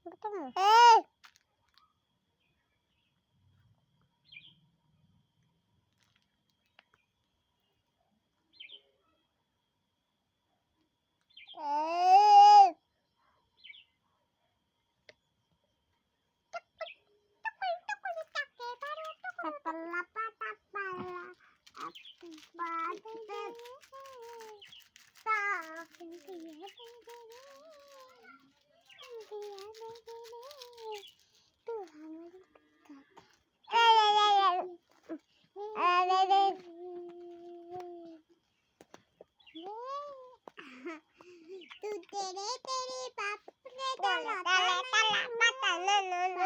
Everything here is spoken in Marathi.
Bertemu. तू तेरे तेरे बाप ने डाला ताला ताला माता नो नो नो